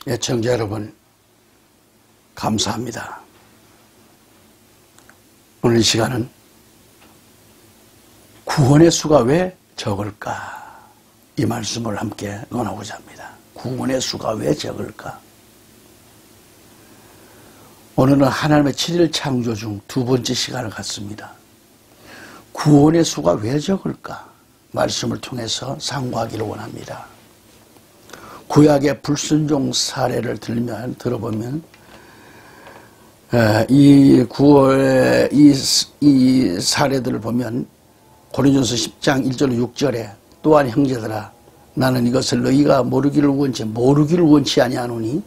애청자 여러분, 감사합니다. 오늘 이 시간은 구원의 수가 왜 적을까? 이 말씀을 함께 논하고자 합니다. 구원의 수가 왜 적을까? 오늘은 하나님의 7일 창조 중 두 번째 시간을 갖습니다. 구원의 수가 왜 적을까? 말씀을 통해서 상고하기를 원합니다. 구약의 불순종 사례를 들어보면 이 사례들을 보면 고린도서 10장 1절 6절에 또한 형제들아 나는 이것을 너희가 모르기를 원치 아니하노니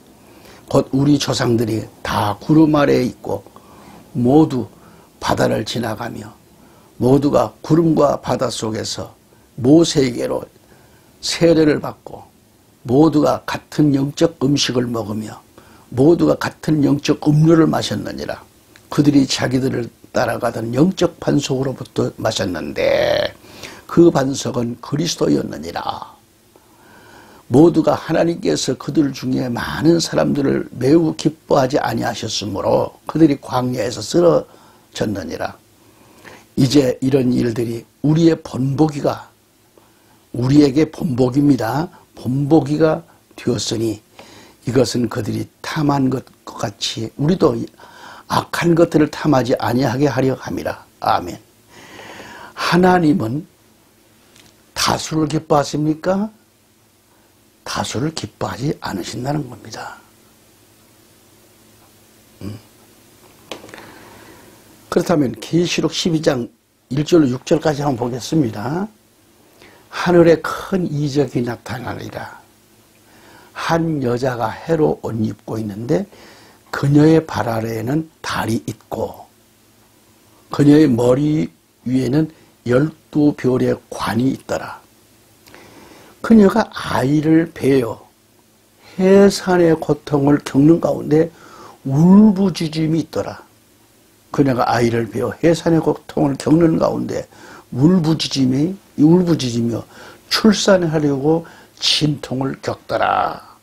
곧 우리 조상들이 다 구름 아래에 있고 모두 바다를 지나가며 모두가 구름과 바다 속에서 모세에게로 세례를 받고 모두가 같은 영적 음식을 먹으며 모두가 같은 영적 음료를 마셨느니라. 그들이 자기들을 따라가던 영적 반석으로부터 마셨는데 그 반석은 그리스도였느니라. 모두가 하나님께서 그들 중에 많은 사람들을 매우 기뻐하지 아니하셨으므로 그들이 광야에서 쓰러졌느니라. 이제 이런 일들이 우리에게 본보기입니다. 본보기가 되었으니 이것은 그들이 탐한 것과 같이 우리도 악한 것들을 탐하지 아니하게 하려 함이라. 아멘. 하나님은 다수를 기뻐하십니까? 다수를 기뻐하지 않으신다는 겁니다. 그렇다면 계시록 12장 1절로 6절까지 한번 보겠습니다. 하늘에 큰 이적이 나타나리라. 한 여자가 해로 옷 입고 있는데 그녀의 발 아래에는 달이 있고 그녀의 머리 위에는 12별의 관이 있더라. 그녀가 아이를 베어 해산의 고통을 겪는 가운데 울부짖음이 있더라. 그녀가 아이를 베어 해산의 고통을 겪는 가운데 울부짖으며 출산하려고 진통을 겪더라.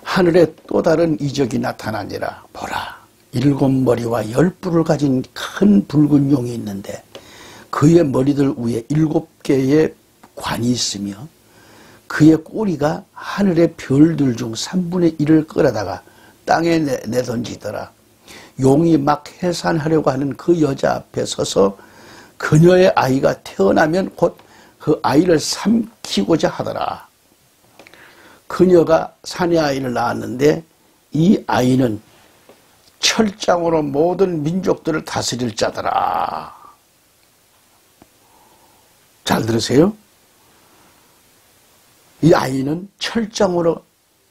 하늘에 또 다른 이적이 나타나니라. 보라, 7머리와 10뿔을 가진 큰 붉은 용이 있는데 그의 머리들 위에 7개의 관이 있으며 그의 꼬리가 하늘의 별들 중 3분의 1을 끌어다가 땅에 내던지더라. 용이 막 해산하려고 하는 그 여자 앞에 서서 그녀의 아이가 태어나면 곧 그 아이를 삼키고자 하더라. 그녀가 사내 아이를 낳았는데 이 아이는 철장으로 모든 민족들을 다스릴 자더라. 잘 들으세요? 이 아이는 철장으로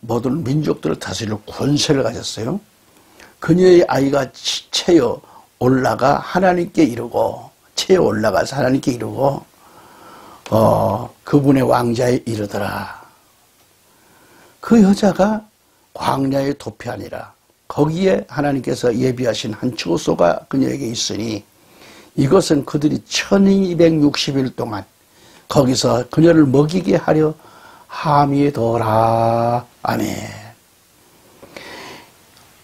모든 민족들을 다스릴 권세를 가졌어요. 그녀의 아이가 채어 올라가서 하나님께 이르고 그분의 왕자에 이르더라. 그 여자가 광야의 도피하니라. 거기에 하나님께서 예비하신 한 초소가 그녀에게 있으니 이것은 그들이 1260일 동안 거기서 그녀를 먹이게 하려 함이더라. 아멘.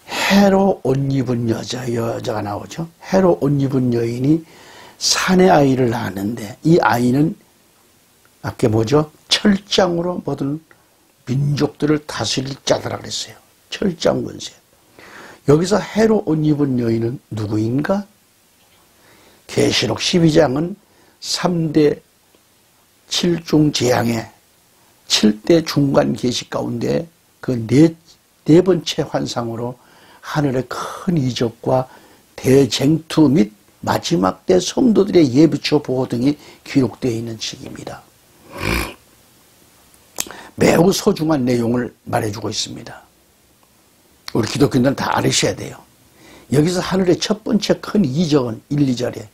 해로 옷 입은 여자가 나오죠. 해로 옷 입은 여인이 사내 아이를 낳았는데 이 아이는 아까 뭐죠? 철장으로 모든 민족들을 다스릴 자더라 그랬어요. 철장 권세. 여기서 해로 옷 입은 여인은 누구인가? 계시록 12장은 3대 7중 재앙의 7대 중간 계시 가운데 그 네 번째 환상으로 하늘의 큰 이적과 대쟁투 및 마지막 때 성도들의 예비처 보호 등이 기록되어 있는 책입니다. 매우 소중한 내용을 말해주고 있습니다. 우리 기독교인들은 다 알으셔야 돼요. 여기서 하늘의 첫 번째 큰 이적은 1, 2절에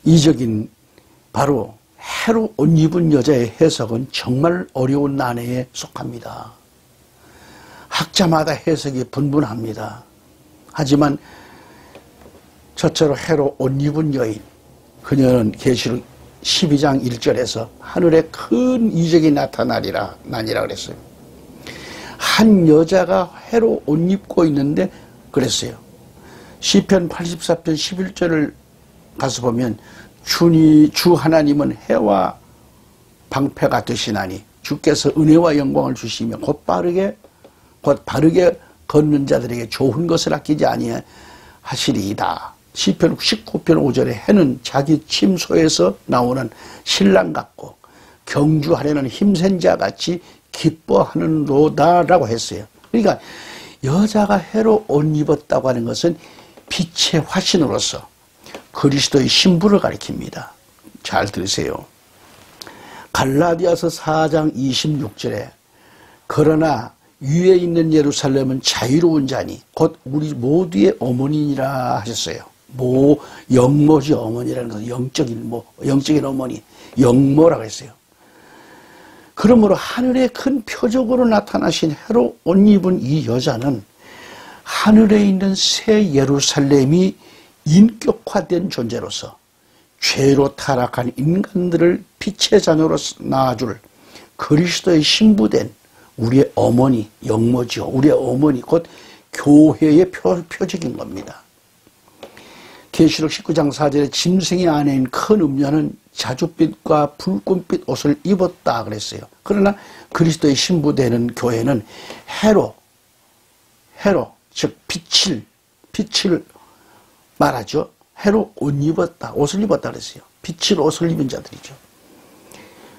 이적인 바로 해로 옷 입은 여자의 해석은 정말 어려운 난해에 속합니다. 학자마다 해석이 분분합니다. 하지만 저처럼 해로 옷 입은 여인, 그녀는 계시록 12장 1절에서 하늘에 큰 이적이 나니라 그랬어요. 한 여자가 해로 옷 입고 있는데 그랬어요. 시편 84편 11절을 가서 보면 주 하나님은 해와 방패가 되시나니 주께서 은혜와 영광을 주시며 곧 바르게 걷는 자들에게 좋은 것을 아끼지 아니하시리이다. 시편 19편 5절에 해는 자기 침소에서 나오는 신랑 같고 경주하려는 힘센 자 같이 기뻐하는도다라고 했어요. 그러니까 여자가 해로 옷 입었다고 하는 것은 빛의 화신으로서 그리스도의 신부를 가리킵니다. 잘 들으세요. 갈라디아서 4장 26절에 그러나 위에 있는 예루살렘은 자유로운 자니 곧 우리 모두의 어머니니라 하셨어요. 영모지 어머니라는 것은 영적인 어머니, 영모라고 했어요. 그러므로 하늘의 큰 표적으로 나타나신 해로 옷 입은 이 여자는 하늘에 있는 새 예루살렘이 인격화된 존재로서 죄로 타락한 인간들을 빛의 자녀로 낳아줄 그리스도의 신부된 우리의 어머니, 영모지요. 우리의 어머니, 곧 교회의 표적인 겁니다. 계시록 19장 4절에 짐승의 아내인 큰 음녀는 자줏빛과 붉은빛 옷을 입었다 그랬어요. 그러나 그리스도의 신부되는 교회는 해로 즉 빛을 말하죠. 해로 옷을 입었다 그랬어요. 빛을 옷을 입은 자들이죠.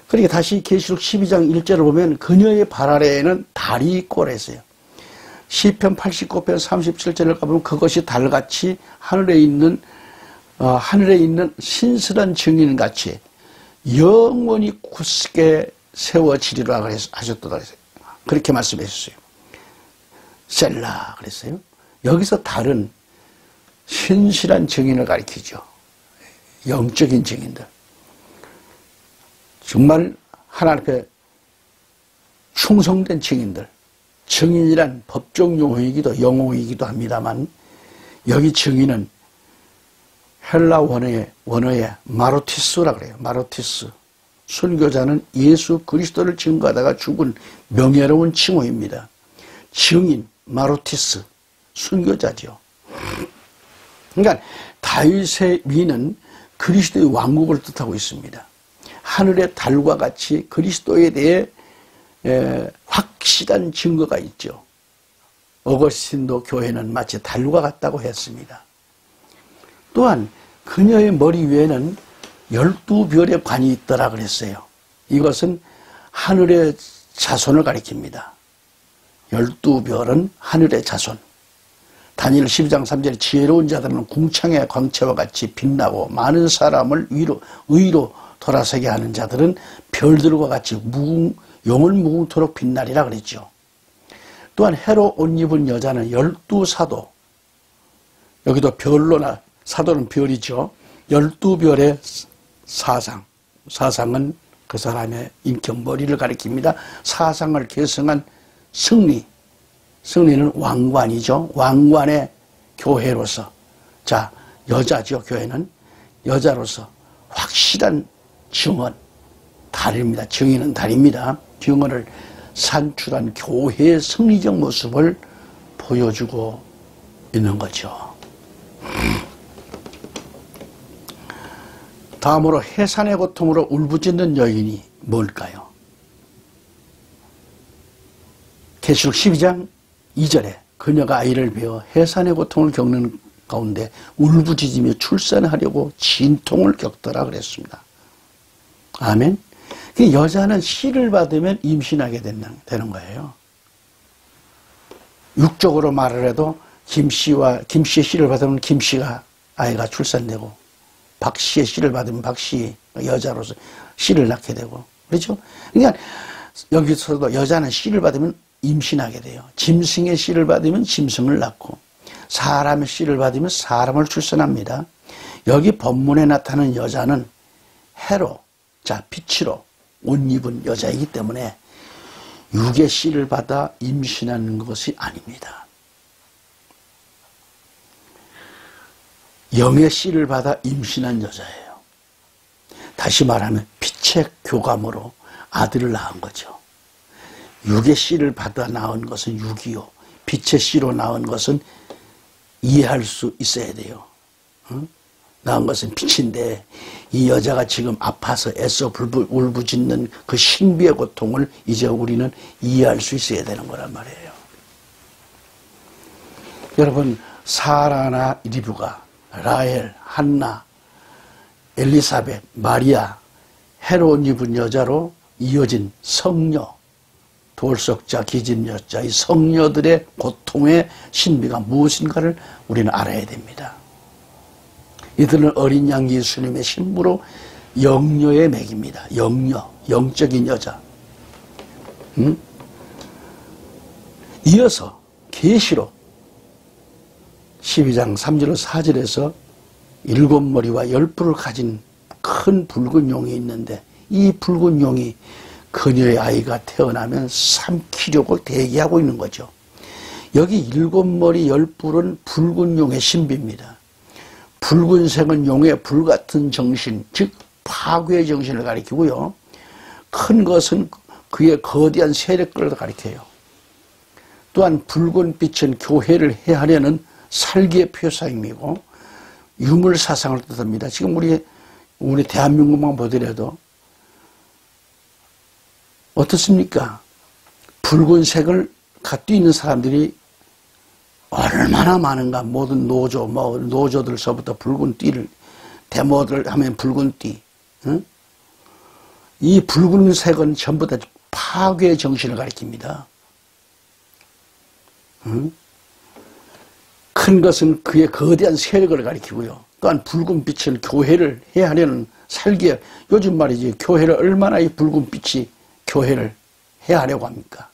그러니까 다시 계시록 12장 1절을 보면 그녀의 발 아래에는 달이 있고 그랬어요. 시편 89편 37절을 가보면 그것이 달같이 하늘에 있는 신실한 증인같이 영원히 굳게 세워지리라 하셨다 그랬어요. 그렇게 말씀하셨어요. 셀라 그랬어요. 여기서 달은 신실한 증인을 가리키죠. 영적인 증인들. 정말 하나님 앞에 충성된 증인들. 증인이란 법적 용어이기도 합니다만 여기 증인은 헬라 원어의 마로티스라 그래요. 마로티스. 순교자는 예수 그리스도를 증거하다가 죽은 명예로운 칭호입니다. 증인, 마로티스, 순교자죠. 그러니까 다윗의 미는 그리스도의 왕국을 뜻하고 있습니다. 하늘의 달과 같이 그리스도에 대해 확실한 증거가 있죠. 어거스틴도 교회는 마치 달과 같다고 했습니다. 또한 그녀의 머리 위에는 12별의 관이 있더라 그랬어요. 이것은 하늘의 자손을 가리킵니다. 12별은 하늘의 자손. 다니엘 12장 3절에 지혜로운 자들은 궁창의 광채와 같이 빛나고 많은 사람을 의로 돌아서게 하는 자들은 별들과 같이 용을 무궁토록 빛나리라 그랬죠. 또한 해로 옷 입은 여자는 12사도, 여기도 별로나 사도는 별이죠. 12별의 사상은 그 사람의 인격 머리를 가리킵니다. 사상을 계승한 승리는 왕관이죠. 왕관의 교회로서, 자, 여자죠. 교회는 여자로서 확실한 증언, 달입니다. 증인은 달입니다. 증언을 산출한 교회의 승리적 모습을 보여주고 있는 거죠. 다음으로 해산의 고통으로 울부짖는 여인이 뭘까요? 계시록 12장 2절에 그녀가 아이를 베어 해산의 고통을 겪는 가운데 울부짖으며 출산하려고 진통을 겪더라 그랬습니다. 아멘. 여자는 씨를 받으면 임신하게 되는 거예요. 육적으로 말을 해도 김씨의 씨를 받으면 김씨가 아이가 출산되고 박씨의 씨를 받으면 박씨 여자로서 씨를 낳게 되고 그렇죠? 그러니까 여기서도 여자는 씨를 받으면 임신하게 돼요. 짐승의 씨를 받으면 짐승을 낳고 사람의 씨를 받으면 사람을 출산합니다. 여기 본문에 나타나는 여자는 해로, 자 빛으로 옷 입은 여자이기 때문에 육의 씨를 받아 임신하는 것이 아닙니다. 영의 씨를 받아 임신한 여자예요. 다시 말하면 빛의 교감으로 아들을 낳은 거죠. 육의 씨를 받아 낳은 것은 육이요, 빛의 씨로 낳은 것은 이해할 수 있어야 돼요. 낳은 것은 빛인데 이 여자가 지금 아파서 애써 울부짖는 그 신비의 고통을 이제 우리는 이해할 수 있어야 되는 거란 말이에요. 여러분, 사라나 리브가, 라헬, 한나, 엘리사벳, 마리아, 헤롯 입은 여자로 이어진 성녀, 돌석자, 기집여자, 이 성녀들의 고통의 신비가 무엇인가를 우리는 알아야 됩니다. 이들은 어린 양 예수님의 신부로 영녀의 맥입니다. 영녀, 영적인 여자. 이어서 계시록 12장 3절 4절에서 7머리와 10뿔을 가진 큰 붉은 용이 있는데 이 붉은 용이 그녀의 아이가 태어나면 삼키려고 대기하고 있는 거죠. 여기 7머리 10뿔은 붉은 용의 신비입니다. 붉은색은 용의 불같은 정신, 즉 파괴의 정신을 가리키고요. 큰 것은 그의 거대한 세력들을 가리켜요. 또한 붉은 빛은 교회를 해하려는 살기의 표상이고 유물사상을 뜻합니다. 지금 우리 대한민국만 보더라도 어떻습니까? 붉은색을 갖고 있는 사람들이 얼마나 많은가. 모든 노조들서부터 붉은 띠를, 데모들 하면 붉은 띠. 응? 이 붉은색은 전부 다 파괴의 정신을 가리킵니다. 응? 큰 것은 그의 거대한 세력을 가리키고요. 또한 붉은 빛은 교회를 해하려는 살기에, 요즘 말이지, 교회를 얼마나 이 붉은 빛이 교회를 해하려고 합니까?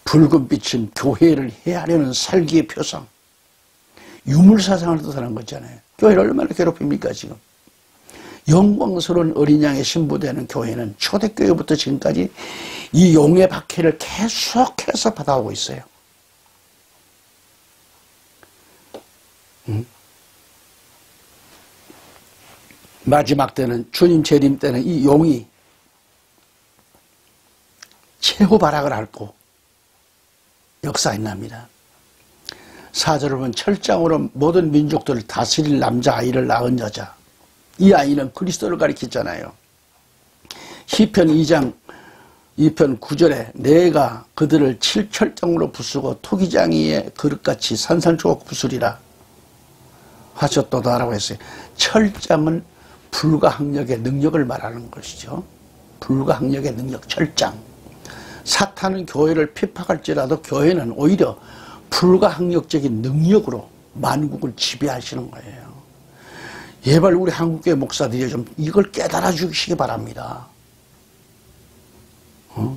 붉은 빛은 교회를 해하려는 살기의 표상, 유물사상을 뜻하는 거잖아요. 교회를 얼마나 괴롭힙니까 지금. 영광스러운 어린 양의 신부되는 교회는 초대교회부터 지금까지 이 용의 박해를 계속해서 받아오고 있어요. 마지막 때는, 주님 재림 때는 이 용이 최후 발악을 앓고 역사에 납니다. 4절을 보면 철장으로 모든 민족들을 다스릴 남자아이를 낳은 여자. 이 아이는 그리스도를 가리키잖아요. 시편 2장 2편 9절에 내가 그들을 칠철장으로 부수고 토기장이의 그릇같이 산산조각 부수리라 하셨도다라고 했어요. 철장은 불가항력의 능력을 말하는 것이죠. 불가항력의 능력, 철장. 사탄은 교회를 핍박할지라도 교회는 오히려 불가항력적인 능력으로 만국을 지배하시는 거예요. 예발 우리 한국교회 목사들이 좀 이걸 깨달아 주시기 바랍니다.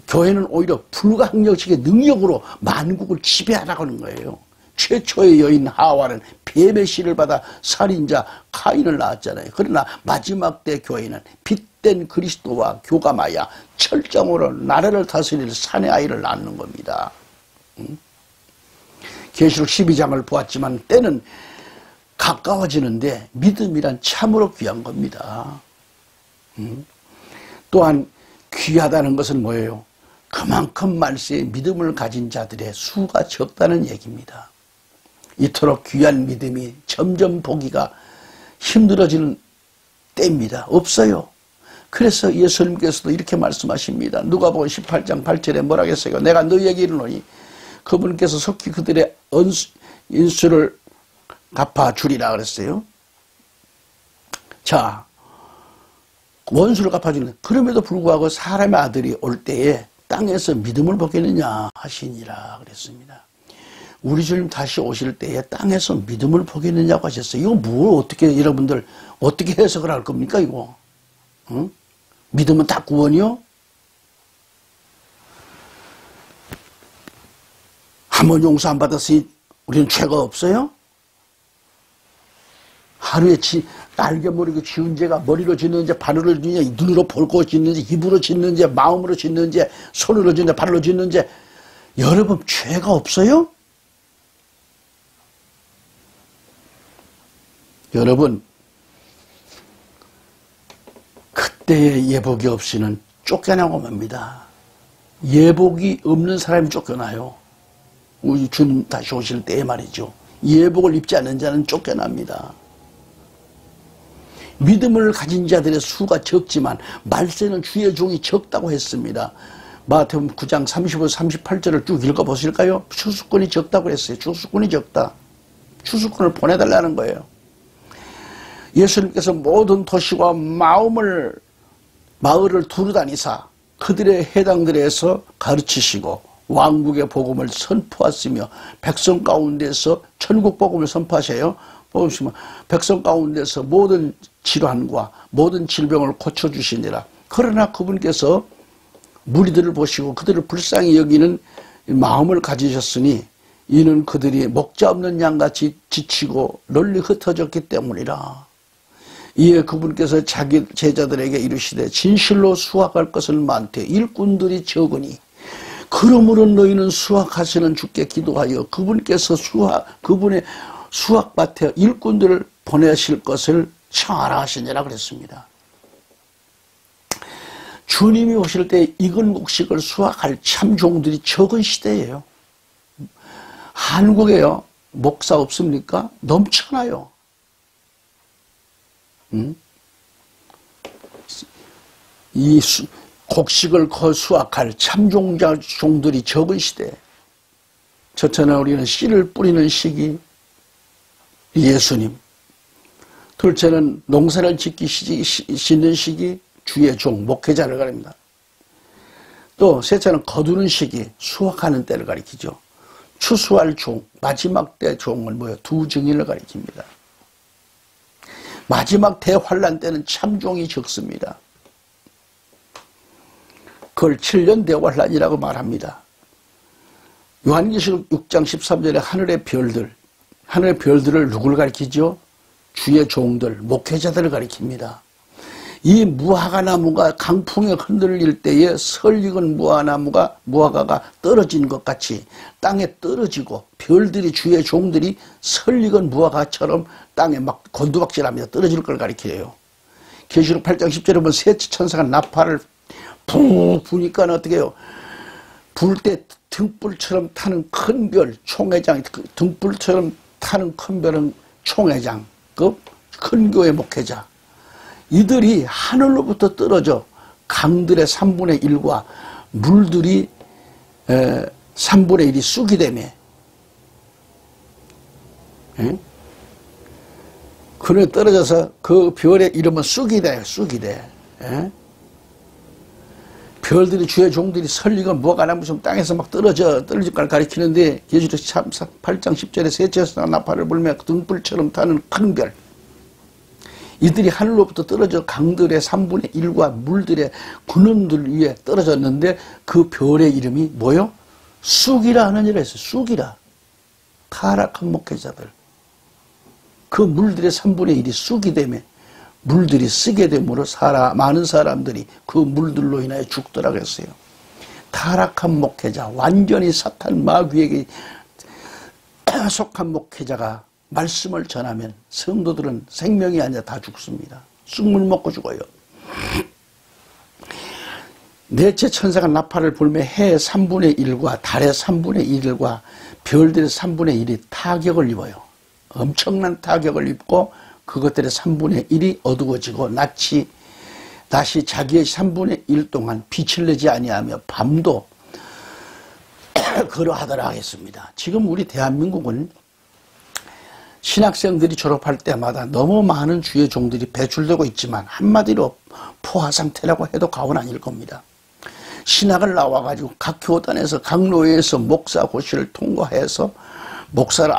교회는 오히려 불가항력적인 능력으로 만국을 지배하라고 하는 거예요. 최초의 여인 하와는 뱀의 씨를 받아 살인자 카인을 낳았잖아요. 그러나 마지막 때 교회는 빛된 그리스도와 교감하여 철장으로 나라를 다스릴 사내 아이를 낳는 겁니다. 계시록 12장을 보았지만 때는 가까워지는데 믿음이란 참으로 귀한 겁니다. 또한 귀하다는 것은 뭐예요? 그만큼 말세에 믿음을 가진 자들의 수가 적다는 얘기입니다. 이토록 귀한 믿음이 점점 보기가 힘들어지는 때입니다. 없어요. 그래서 예수님께서도 이렇게 말씀하십니다. 누가복음 18장 8절에 뭐라고 했어요? 내가 너희에게 이르노니 그분께서 속히 그들의 인수를 갚아주리라 그랬어요. 자, 원수를 갚아주는, 그럼에도 불구하고 사람의 아들이 올 때에 땅에서 믿음을 보겠느냐 하시니라 그랬습니다. 우리 주님 다시 오실 때에 땅에서 믿음을 보겠느냐고 하셨어요. 이거 뭘 어떻게, 여러분들 어떻게 해석을 할 겁니까 이거? 응? 믿음은 다 구원이요? 한 번 용서 안 받았으니 우리는 죄가 없어요? 하루에 날개 모르고 지은 죄가 머리로 짓는지 발로 짓는지 눈으로 볼고 짓는지 입으로 짓는지 마음으로 짓는지 손으로 짓는지 발로 짓는지, 여러분 죄가 없어요? 여러분, 그때의 예복이 없이는 쫓겨나고 맙니다. 예복이 없는 사람이 쫓겨나요. 우리 주님 다시 오실 때에 말이죠. 예복을 입지 않는 자는 쫓겨납니다. 믿음을 가진 자들의 수가 적지만 말세는 주의 종이 적다고 했습니다. 마태복음 9장 35, 38절을 쭉 읽어보실까요? 추수꾼이 적다고 했어요. 추수꾼이 적다. 추수꾼을 보내달라는 거예요. 예수님께서 모든 도시와 마을을 두루다니사 그들의 해당들에서 가르치시고 왕국의 복음을 선포하시며 백성 가운데서 천국 복음을 선포하셔요. 보시면 백성 가운데서 모든 질환과 모든 질병을 고쳐주시니라. 그러나 그분께서 무리들을 보시고 그들을 불쌍히 여기는 마음을 가지셨으니 이는 그들이 목자 없는 양같이 지치고 널리 흩어졌기 때문이라. 이에 그분께서 자기 제자들에게 이르시되 진실로 수확할 것은 많되 일꾼들이 적으니 그러므로 너희는 수확하시는 주께 기도하여 그분의 수확밭에 일꾼들을 보내실 것을 청하라 하시니라 그랬습니다. 주님이 오실 때 익은 곡식을 수확할 참종들이 적은 시대예요. 한국에요. 목사 없습니까? 넘쳐나요. 이 곡식을 수확할 참종들이 적은 시대. 첫째는 우리는 씨를 뿌리는 시기 예수님. 둘째는 농사를 짓는 시기 주의 종 목회자를 가립니다. 또 셋째는 거두는 시기 수확하는 때를 가리키죠. 추수할 종 마지막 때 종을 두 증인을 가리킵니다. 마지막 대환란 때는 참종이 적습니다. 그걸 7년 대환란이라고 말합니다. 요한계시록 6장 13절에 하늘의 별들을 누구를 가리키죠? 주의 종들, 목회자들을 가리킵니다. 이 무화과나무가 강풍에 흔들릴 때에 설익은 무화과가 떨어진 것 같이 땅에 떨어지고 별들이 주의 종들이 설익은 무화과처럼 땅에 막 곤두박질하며 떨어질 걸 가리켜요. 계시록 8장 10절에 보면 셋째 천사가 나팔을 푹 부니까 어떻게 해요? 불 때 등불처럼 타는 큰 별 총회장, 등불처럼 타는 큰 별은 총회장, 그 큰 교회 목회자. 이들이 하늘로부터 떨어져 강들의 3분의 1과 물들이 3분의 1이 쑥이 되며 그에 떨어져서 그 별의 이름은 쑥이 돼요. 쑥이 돼. 별들이 주의 종들이 설익은 무화과나무처럼 땅에서 막 떨어질 걸 가리키는데 계시록 8장 10절에 셋째 천사가 나팔을 불며 등불처럼 타는 큰 별. 이들이 하늘로부터 떨어져 강들의 3분의 1과 물들의 군원들 위에 떨어졌는데 그 별의 이름이 뭐요? 쑥이라 하는 일을 했어요. 쑥이라. 타락한 목회자들. 그 물들의 3분의 1이 쑥이 되며 물들이 쓰게 되므로 많은 사람들이 그 물들로 인하여 죽더라고 했어요. 타락한 목회자, 완전히 사탄 마귀에게 속한 목회자가 말씀을 전하면 성도들은 생명이 아니라 다 죽습니다. 쑥물 먹고 죽어요. 넷째 천사가 나팔을 불며 해의 3분의 1과 달의 3분의 1과 별들의 3분의 1이 타격을 입어요. 엄청난 타격을 입고 그것들의 3분의 1이 어두워지고 낮이 다시 자기의 3분의 1 동안 빛을 내지 아니하며 밤도 그러하더라 하겠습니다. 지금 우리 대한민국은 신학생들이 졸업할 때마다 너무 많은 주의 종들이 배출되고 있지만 한마디로 포화 상태라고 해도 과언 아닐 겁니다. 신학을 나와가지고 각 교단에서 각 노예에서 목사 고시를 통과해서 목사를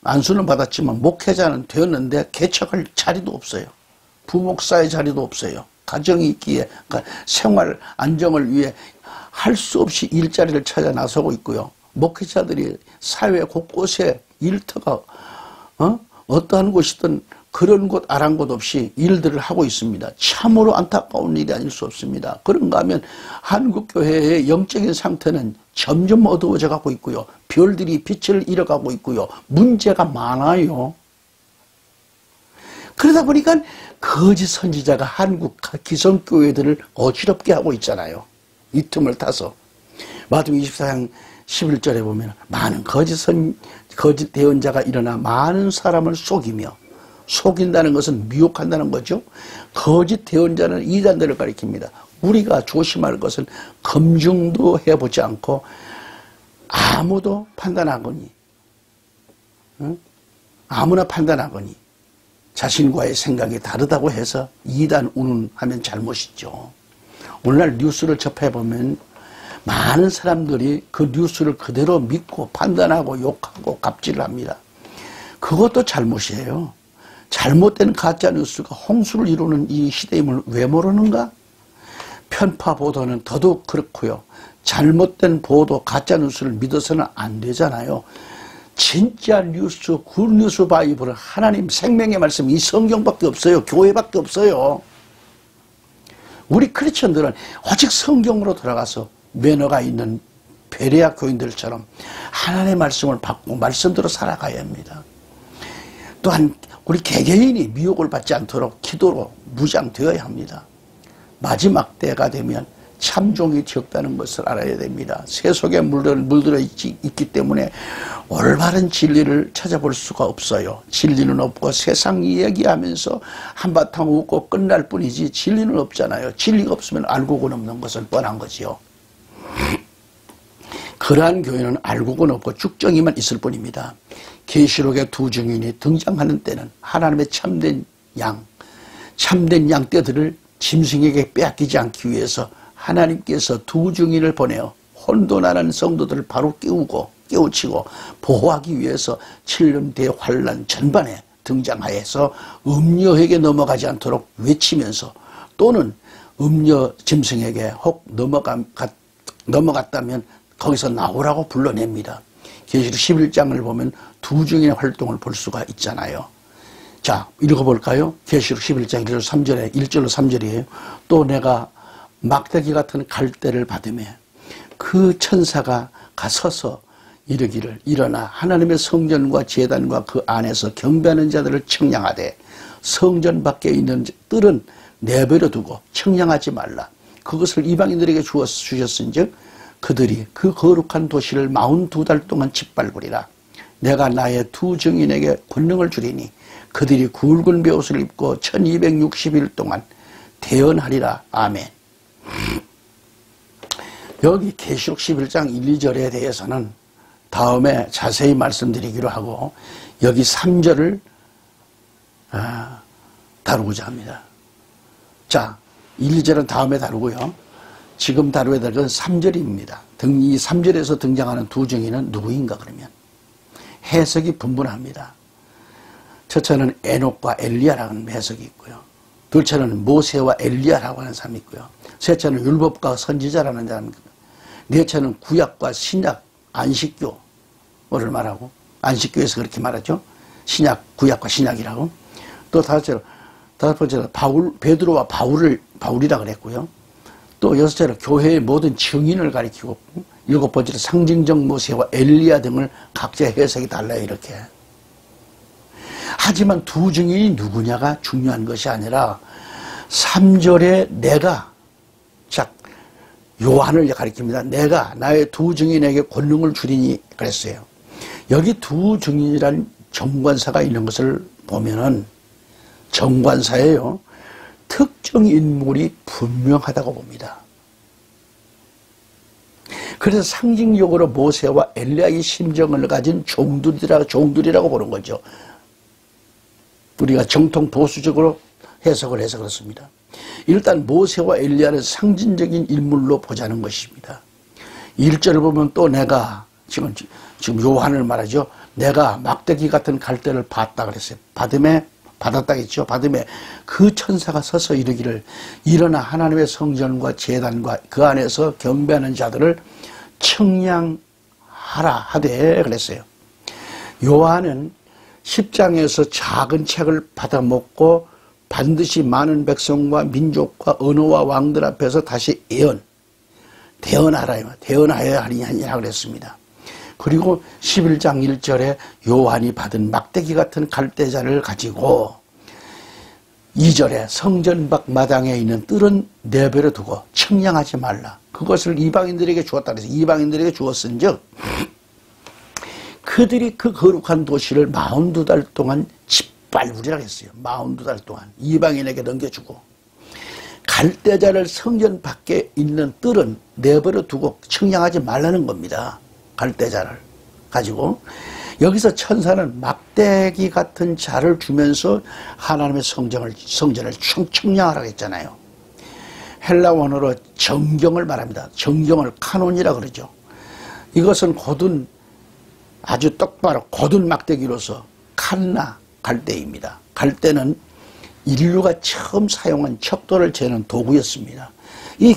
안수는 받았지만 목회자는 되었는데 개척할 자리도 없어요. 부목사의 자리도 없어요. 가정이 있기에 그러니까 생활 안정을 위해 할 수 없이 일자리를 찾아 나서고 있고요. 목회자들이 사회 곳곳에 일터가 어떠한 곳이든 그런 곳 아랑곳 없이 일들을 하고 있습니다. 참으로 안타까운 일이 아닐 수 없습니다. 그런가 하면 한국교회의 영적인 상태는 점점 어두워져 가고 있고요. 별들이 빛을 잃어가고 있고요. 문제가 많아요. 그러다 보니까 거짓 선지자가 한국 기성교회들을 어지럽게 하고 있잖아요. 이 틈을 타서. 마태복음 24장 11절에 보면 많은 거짓 대언자가 일어나 많은 사람을 속이며, 속인다는 것은 미혹한다는 거죠. 거짓 대언자는 이단들을 가리킵니다. 우리가 조심할 것은 검증도 해보지 않고 아무도 판단하거니, 아무나 판단하거니 자신과의 생각이 다르다고 해서 이단 운운하면 잘못이죠. 오늘날 뉴스를 접해보면 많은 사람들이 그 뉴스를 그대로 믿고 판단하고 욕하고 갑질을 합니다. 그것도 잘못이에요. 잘못된 가짜뉴스가 홍수를 이루는 이 시대임을 왜 모르는가? 편파 보도는 더더욱 그렇고요. 잘못된 보도, 가짜뉴스를 믿어서는 안 되잖아요. 진짜 뉴스, 굿뉴스 바이블은 하나님 생명의 말씀, 이 성경밖에 없어요. 교회밖에 없어요. 우리 크리스천들은 오직 성경으로 돌아가서 매너가 있는 베레아 교인들처럼 하나님의 말씀을 받고 말씀대로 살아가야 합니다. 또한 우리 개개인이 미혹을 받지 않도록 기도로 무장되어야 합니다. 마지막 때가 되면 참종이 적다는 것을 알아야 됩니다. 새 속에 물들어 있기 때문에 올바른 진리를 찾아볼 수가 없어요. 진리는 없고 세상 이야기하면서 한바탕 웃고 끝날 뿐이지 진리는 없잖아요. 진리가 없으면 알고는 없는 것은 뻔한 거지요. 그러한 교회는 알고는 없고 쭉정이만 있을 뿐입니다. 계시록의 두 증인이 등장하는 때는 하나님의 참된 양 떼들을 짐승에게 빼앗기지 않기 위해서 하나님께서 두 증인을 보내어 혼돈하는 성도들을 바로 깨우치고 보호하기 위해서 7년 대환란 전반에 등장하여서 음녀에게 넘어가지 않도록 외치면서, 또는 음녀 짐승에게 혹 넘어갔다면 거기서 나오라고 불러냅니다. 계시록 11장을 보면 두 증인의 활동을 볼 수가 있잖아요. 자, 읽어볼까요? 계시록 11장 1절로 3절이에요. 또 내가 막대기 같은 갈대를 받으며 그 천사가 가서서 이르기를, 일어나 하나님의 성전과 제단과 그 안에서 경배하는 자들을 청량하되 성전 밖에 있는 뜰은 내버려 두고 청량하지 말라. 그것을 이방인들에게 주셨은즉 그들이 그 거룩한 도시를 42달 동안 짓밟으리라. 내가 나의 두 증인에게 권능을 주리니 그들이 굵은 베옷을 입고 1260일 동안 대언하리라. 아멘. 여기 계시록 11장 1, 2절에 대해서는 다음에 자세히 말씀드리기로 하고, 여기 3절을 다루고자 합니다. 자, 1, 2절은 다음에 다루고요. 지금 다루어야 될 것은 3절입니다. 이 3절에서 등장하는 두 증인은 누구인가 그러면 해석이 분분합니다. 첫째는 에녹과 엘리야라는 해석이 있고요. 둘째는 모세와 엘리야라고 하는 사람이 있고요. 셋째는 율법과 선지자라는 사람이 있고요. 넷째는 구약과 신약, 안식교를 말하고, 안식교에서 그렇게 말하죠. 신약, 구약과 신약이라고. 또 다섯 번째로 베드로와 바울이라 그랬고요. 또 여섯째로 교회의 모든 증인을 가리키고, 일곱 번째로 상징적 모세와 엘리야 등을 각자 해석이 달라요, 이렇게. 하지만 두 증인이 누구냐가 중요한 것이 아니라 3절에 내가, 자, 요한을 가리킵니다. 내가 나의 두 증인에게 권능을 주리니 그랬어요. 여기 두 증인이라는 정관사가 있는 것을 보면은 정관사예요. 특정 인물이 분명하다고 봅니다. 그래서 상징적으로 모세와 엘리야의 심정을 가진 종들이라고 보는 거죠. 우리가 정통 보수적으로 해석을 해서 그렇습니다. 일단 모세와 엘리야를 상징적인 인물로 보자는 것입니다. 1절을 보면 또 내가, 지금 요한을 말하죠. 내가 막대기 같은 갈대를 봤다 그랬어요. 받았다겠죠. 받음에 그 천사가 서서 이르기를, 일어나 하나님의 성전과 제단과 그 안에서 경배하는 자들을 청량하라 하되 그랬어요. 요한은 10장에서 작은 책을 받아먹고 반드시 많은 백성과 민족과 언어와 왕들 앞에서 다시 대언하여야 하리라 그랬습니다. 그리고 11장 1절에 요한이 받은 막대기 같은 갈대자를 가지고 2절에 성전 밖 마당에 있는 뜰은 내버려 두고 청량하지 말라. 그것을 이방인들에게 주었다 그래서 이방인들에게 주었은즉 그들이 그 거룩한 도시를 42달 동안 짓밟으리라 했어요. 42달 동안 이방인에게 넘겨주고 갈대자를 성전 밖에 있는 뜰은 내버려 두고 청량하지 말라는 겁니다. 갈대자를 가지고 여기서 천사는 막대기 같은 자를 주면서 하나님의 성전을 청량하라고 했잖아요. 헬라 원어로 정경을 말합니다. 정경을 카논이라 그러죠. 이것은 곧은 아주 똑바로 곧은 막대기로서 칸나 갈대입니다. 갈대는 인류가 처음 사용한 척도를 재는 도구였습니다. 이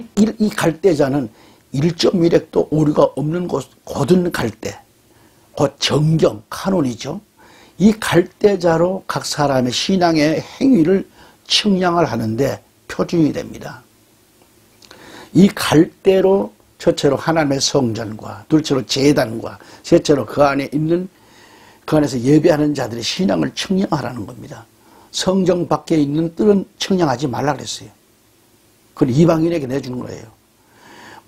갈대자는 1.1획도 오류가 없는 곧은 갈대, 곧 정경, 카논이죠. 이 갈대자로 각 사람의 신앙의 행위를 측량을 하는데 표준이 됩니다. 이 갈대로 첫째로 하나님의 성전과 둘째로 제단과 셋째로 그 안에서 예배하는 자들의 신앙을 측량하라는 겁니다. 성전 밖에 있는 뜰은 청량하지 말라 그랬어요. 그걸 이방인에게 내주는 거예요.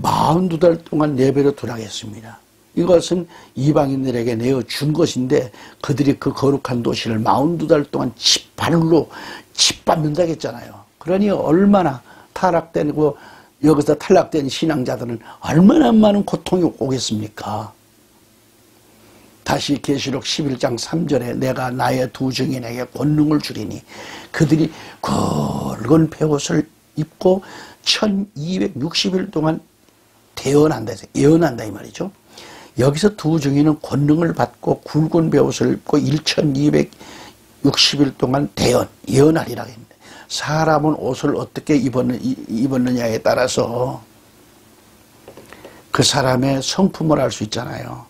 42달 동안 내버려 두라고 했습니다. 이것은 이방인들에게 내어준 것인데 그들이 그 거룩한 도시를 42달 동안 발로 짓밟는다고 했잖아요. 그러니 얼마나 타락되고 여기서 탈락된 신앙자들은 얼마나 많은 고통이 오겠습니까? 다시 계시록 11장 3절에 내가 나의 두 증인에게 권능을 주리니 그들이 굵은 베옷을 입고 1260일 동안 대언한다 해서 예언한다 이 말이죠. 여기서 두 증인은 권능을 받고 굵은 베옷을 입고 1260일 동안 예언하리라고 했는데 사람은 옷을 어떻게 입었느냐에 따라서 그 사람의 성품을 알 수 있잖아요.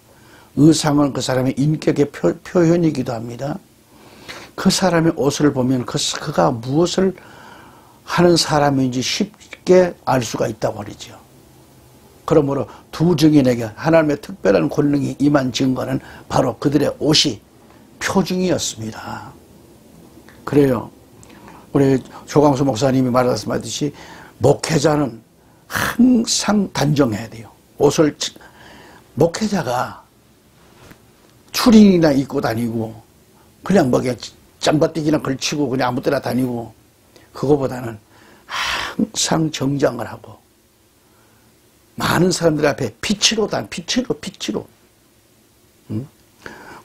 의상은 그 사람의 인격의 표현이기도 합니다. 그 사람의 옷을 보면 그가 무엇을 하는 사람인지 쉽게 알 수가 있다고 그러죠. 그러므로 두 증인에게 하나님의 특별한 권능이 임한 증거는 바로 그들의 옷이 표징이었습니다. 그래요. 우리 조광수 목사님이 말씀하듯이 목회자는 항상 단정해야 돼요. 목회자가 추린이나 입고 다니고 그냥 짬바띠기나 걸치고 그냥 아무 때나 다니고 그거보다는 항상 정장을 하고 많은 사람들 앞에 빛으로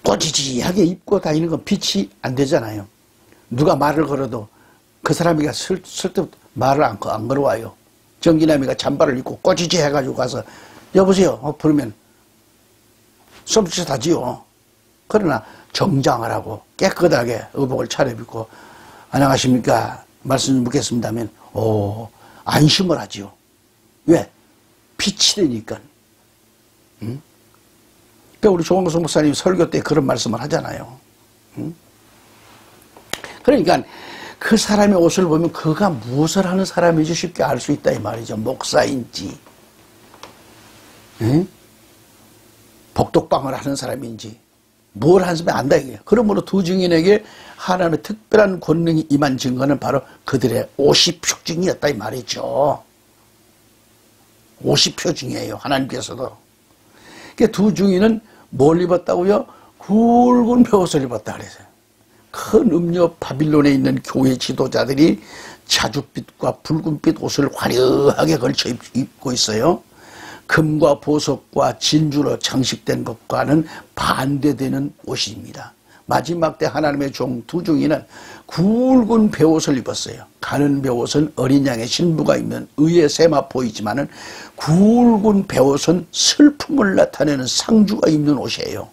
꼬지지하게 입고 다니는 건 빛이 안 되잖아요. 누가 말을 걸어도 그 사람이가 쓸데없이 말을 안 걸어와요. 정기남이가 잠바를 입고 꼬지지 해가지고 가서 여보세요 부르면 썸짓하지요. 그러나 정장을 하고 깨끗하게 의복을 차려입고 안녕하십니까 말씀 좀 묻겠습니다 하면 안심을 하지요. 왜? 빛이 되니까. 그러니까 우리 조광수 목사님 설교 때 그런 말씀을 하잖아요. 그러니까 그 사람의 옷을 보면 그가 무엇을 하는 사람인지 쉽게 알 수 있다 이 말이죠. 목사인지 복덕방을 하는 사람인지 뭘 하는 사람이 안다 이거예요. 그러므로 두 증인에게 하나님의 특별한 권능이 임한 증거는 바로 그들의 옷이 표징이었다 이 말이죠. 옷이 표징이에요. 하나님께서도. 그러니까 두 증인은 뭘 입었다고요? 굵은 베옷을 입었다 그랬어요. 큰 음녀 바빌론에 있는 교회 지도자들이 자줏빛과 붉은빛 옷을 화려하게 걸쳐 입고 있어요. 금과 보석과 진주로 장식된 것과는 반대되는 옷입니다. 마지막 때 하나님의 종 두 증인은 굵은 베옷을 입었어요. 가는 베옷은 어린 양의 신부가 입는 의의 세마포이지만은 굵은 베옷은 슬픔을 나타내는 상주가 입는 옷이에요.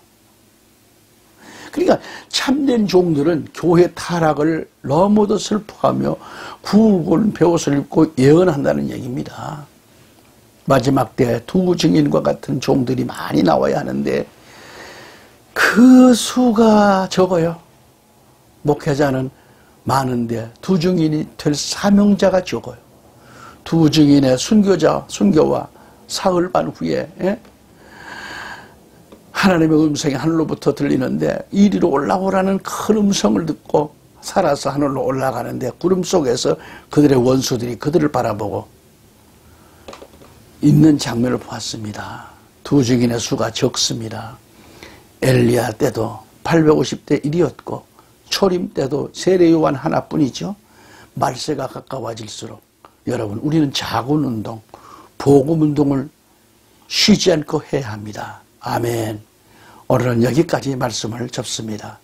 그러니까 참된 종들은 교회 타락을 너무도 슬퍼하며 굵은 베옷을 입고 예언한다는 얘기입니다. 마지막 때 두 증인과 같은 종들이 많이 나와야 하는데 그 수가 적어요. 목회자는 많은데 두 증인이 될 사명자가 적어요. 두 증인의 순교와 사흘 반 후에 하나님의 음성이 하늘로부터 들리는데 이리로 올라오라는 큰 음성을 듣고 살아서 하늘로 올라가는데 구름 속에서 그들의 원수들이 그들을 바라보고 있는 장면을 보았습니다. 두 증인의 수가 적습니다. 엘리야 때도 850대 1이었고 초림 때도 세례 요한 하나뿐이죠. 말세가 가까워질수록 여러분 우리는 작은 운동, 복음 운동을 쉬지 않고 해야 합니다. 아멘. 오늘은 여기까지 말씀을 접습니다.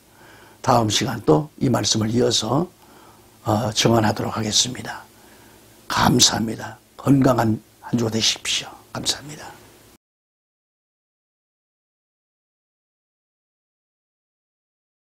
다음 시간 또 이 말씀을 이어서 정언하도록 하겠습니다. 감사합니다. 건강한 한 주 되십시오. 감사합니다.